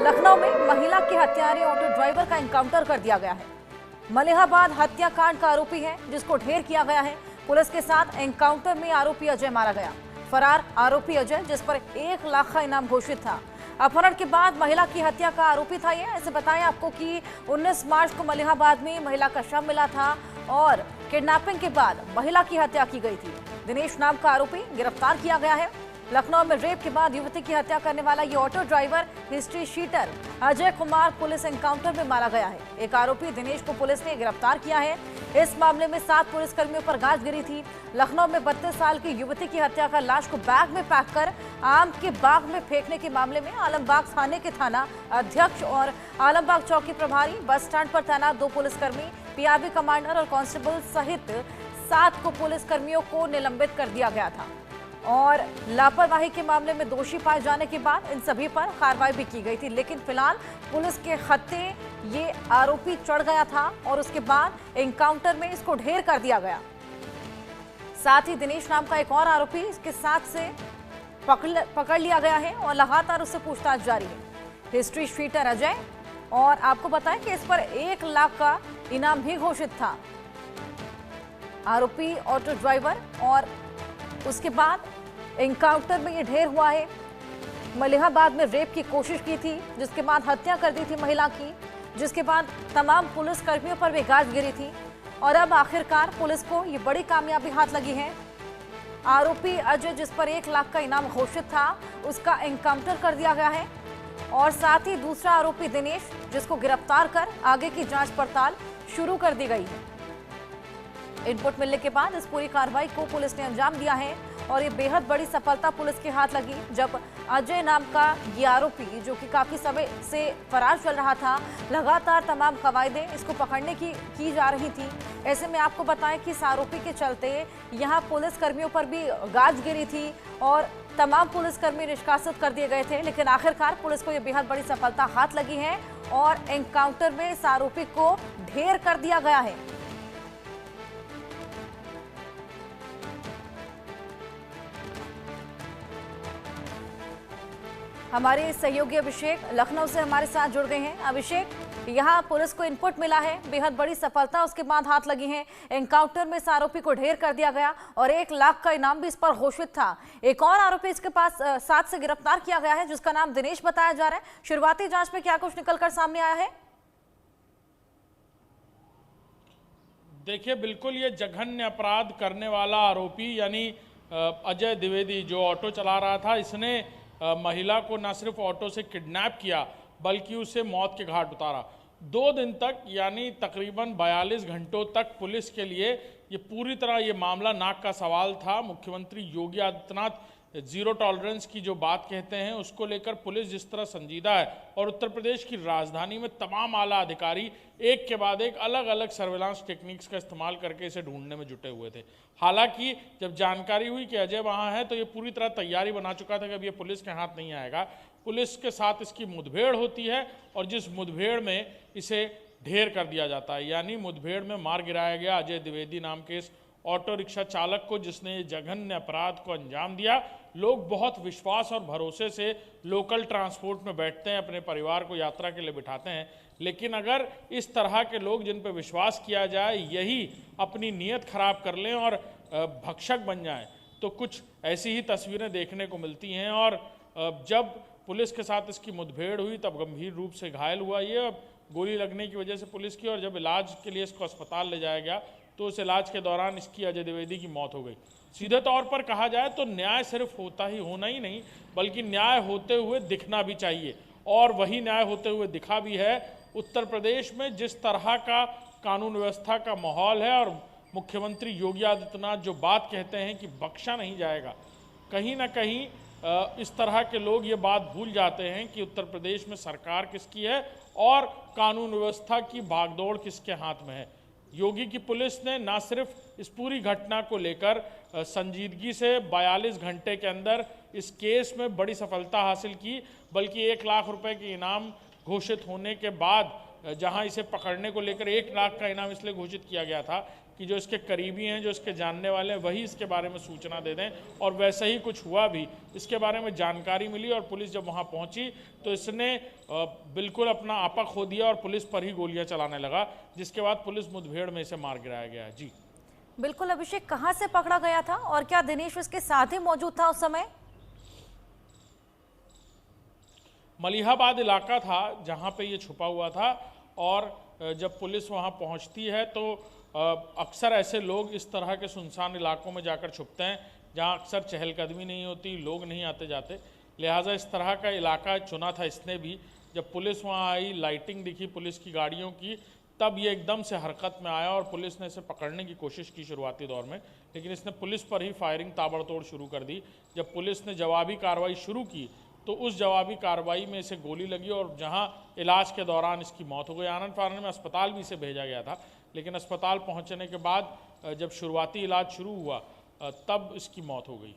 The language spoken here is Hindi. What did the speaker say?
लखनऊ में महिला के हत्यारे ऑटो ड्राइवर का एनकाउंटर कर दिया गया है। मलिहाबाद हत्याकांड का आरोपी है जिसको ढेर किया गया है। पुलिस के साथ एनकाउंटर में आरोपी अजय मारा गया। फरार आरोपी अजय, जिस पर 1 लाख का इनाम घोषित था, अपहरण के बाद महिला की हत्या का आरोपी था। ये ऐसे बताएं आपको कि 19 मार्च को मलिहाबाद में महिला का शव मिला था और किडनैपिंग के बाद महिला की हत्या की गई थी। दिनेश नाम का आरोपी गिरफ्तार किया गया है। लखनऊ में रेप के बाद युवती की हत्या करने वाला ये auto driver history sheeter Ajay Kumar police encounter में मारा गया है। एक आरोपी दिनेश को पुलिस ने गिरफ्तार किया है। इस मामले में 7 पुलिसकर्मियों पर गाज गिरी थी। लखनऊ में 32 साल की युवती की हत्या कर लाश को बैग में पैक कर आम के बाग में फेंकने के मामले में आलमबाग थाने के थाना अध्यक्ष और आलमबाग चौकी प्रभारी, बस स्टैंड पर तैनात 2 पुलिसकर्मी, पीआरबी कमांडर और कांस्टेबल सहित 7 को पुलिसकर्मियों को निलंबित कर दिया गया था। और लापरवाही के मामले में दोषी पाए जाने के बाद इन सभी पर कार्रवाई भी की गई थी, लेकिन फिलहाल पुलिस के हत्थे ये आरोपी चढ़ गया था और उसके बाद एनकाउंटर में इसको ढेर कर दिया गया। साथ ही दिनेश नाम का एक और आरोपी इसके साथ से पकड़ लिया गया है और लगातार उससे पूछताछ जारी है। हिस्ट्री शीटर अजय, और आपको बताएं कि इस पर 1 लाख का इनाम भी घोषित था। आरोपी ऑटो ड्राइवर और उसके बाद एनकाउंटर में ये ढेर हुआ है। मलिहाबाद में रेप की कोशिश की थी, जिसके बाद हत्या कर दी थी महिला की, जिसके बाद तमाम पुलिस कर्मियों पर भी गाज गिरी थी और अब आखिरकार पुलिस को ये बड़ी कामयाबी हाथ लगी है। आरोपी अजय, जिस पर 1 लाख का इनाम घोषित था, उसका एनकाउंटर कर दिया गया है और साथ ही दूसरा आरोपी दिनेश, जिसको गिरफ्तार कर आगे की जांच पड़ताल शुरू कर दी गई है। इनपुट मिलने के बाद इस पूरी कार्रवाई को पुलिस ने अंजाम दिया है और ये बेहद बड़ी सफलता पुलिस के हाथ लगी, जब अजय नाम का ये आरोपी, जो कि काफी समय से फरार चल रहा था, लगातार तमाम कवायदें इसको पकड़ने की जा रही थी। ऐसे में आपको बताएं कि इस आरोपी के चलते यहाँ पुलिस कर्मियों पर भी गाज गिरी थी और तमाम पुलिसकर्मी निष्कासित कर दिए गए थे, लेकिन आखिरकार पुलिस को ये बेहद बड़ी सफलता हाथ लगी है और एनकाउंटर में इस आरोपी को ढेर कर दिया गया है। हमारे सहयोगी अभिषेक लखनऊ से हमारे साथ जुड़ गए हैं। अभिषेक, यहाँ पुलिस को इनपुट मिला है, बेहद बड़ी सफलता उसके बाद हाथ लगी है। एनकाउंटर में इस आरोपी को ढेर कर दिया गया और 1 लाख का इनाम भी इस पर घोषित था। एक और आरोपी इसके पास साथ से गिरफ्तार किया गया है, जिसका नाम दिनेश बताया जा रहा है। शुरुआती जांच में क्या कुछ निकलकर सामने आया है? देखिए, बिल्कुल ये जघन्य अपराध करने वाला आरोपी यानी अजय द्विवेदी, जो ऑटो चला रहा था, इसने महिला को न सिर्फ ऑटो से किडनैप किया बल्कि उसे मौत के घाट उतारा। 2 दिन तक यानी तकरीबन 42 घंटों तक पुलिस के लिए ये पूरी तरह ये मामला नाक का सवाल था। मुख्यमंत्री योगी आदित्यनाथ जीरो टॉलरेंस की जो बात कहते हैं, उसको लेकर पुलिस जिस तरह संजीदा है और उत्तर प्रदेश की राजधानी में तमाम आला अधिकारी एक के बाद एक अलग अलग सर्विलांस टेक्निक्स का इस्तेमाल करके इसे ढूंढने में जुटे हुए थे। हालांकि जब जानकारी हुई कि अजय वहां है तो ये पूरी तरह तैयारी बना चुका था कि अब ये पुलिस के हाथ नहीं आएगा। पुलिस के साथ इसकी मुठभेड़ होती है और जिस मुठभेड़ में इसे ढेर कर दिया जाता है, यानी मुठभेड़ में मार गिराया गया अजय द्विवेदी नाम के इस ऑटो रिक्शा चालक को, जिसने ये जघन्य अपराध को अंजाम दिया। लोग बहुत विश्वास और भरोसे से लोकल ट्रांसपोर्ट में बैठते हैं, अपने परिवार को यात्रा के लिए बिठाते हैं, लेकिन अगर इस तरह के लोग जिन पर विश्वास किया जाए यही अपनी नीयत खराब कर लें और भक्षक बन जाएं, तो कुछ ऐसी ही तस्वीरें देखने को मिलती हैं। और जब पुलिस के साथ इसकी मुठभेड़ हुई तब गंभीर रूप से घायल हुआ ये, गोली लगने की वजह से पुलिस की, और जब इलाज के लिए इसको अस्पताल ले जाया गया तो उस इलाज के दौरान इसकी अजय द्विवेदी की मौत हो गई। सीधे तौर पर कहा जाए तो न्याय सिर्फ होना ही नहीं, बल्कि न्याय होते हुए दिखना भी चाहिए, और वही न्याय होते हुए दिखा भी है। उत्तर प्रदेश में जिस तरह का कानून व्यवस्था का माहौल है और मुख्यमंत्री योगी आदित्यनाथ जो बात कहते हैं कि बख्शा नहीं जाएगा, कहीं ना कहीं इस तरह के लोग ये बात भूल जाते हैं कि उत्तर प्रदेश में सरकार किसकी है और कानून व्यवस्था की भागदौड़ किसके हाथ में है। योगी की पुलिस ने न सिर्फ इस पूरी घटना को लेकर संजीदगी से 42 घंटे के अंदर इस केस में बड़ी सफलता हासिल की, बल्कि 1 लाख रुपए के इनाम घोषित होने के बाद जहां इसे पकड़ने को लेकर 1 लाख का इनाम इसलिए घोषित किया गया था कि जो इसके करीबी हैं, जो इसके जानने वाले हैं, वही इसके बारे में सूचना दे दें। और वैसे ही कुछ हुआ भी, इसके बारे में जानकारी मिली और पुलिस जब वहां पहुंची तो इसने बिल्कुल अपना आपा खो दिया और पुलिस पर ही गोलियां चलाने लगा, जिसके बाद पुलिस मुठभेड़ में इसे मार गिराया गया है। जी बिल्कुल अभिषेक, कहां से पकड़ा गया था और क्या दिनेश उसके साथ ही मौजूद था उस समय? मलिहाबाद इलाका था जहां पे ये छुपा हुआ था। और जब पुलिस वहां पहुंचती है तो अक्सर ऐसे लोग इस तरह के सुनसान इलाकों में जाकर छुपते हैं जहां अक्सर चहलकदमी नहीं होती, लोग नहीं आते जाते। लिहाजा इस तरह का इलाका चुना था इसने भी। जब पुलिस वहां आई, लाइटिंग दिखी पुलिस की गाड़ियों की, तब ये एकदम से हरकत में आया और पुलिस ने इसे पकड़ने की कोशिश की शुरुआती दौर में, लेकिन इसने पुलिस पर ही फायरिंग ताबड़तोड़ शुरू कर दी। जब पुलिस ने जवाबी कार्रवाई शुरू की तो उस जवाबी कार्रवाई में इसे गोली लगी और जहां इलाज के दौरान इसकी मौत हो गई। आनंद फानन में अस्पताल भी इसे भेजा गया था, लेकिन अस्पताल पहुंचने के बाद जब शुरुआती इलाज शुरू हुआ तब इसकी मौत हो गई।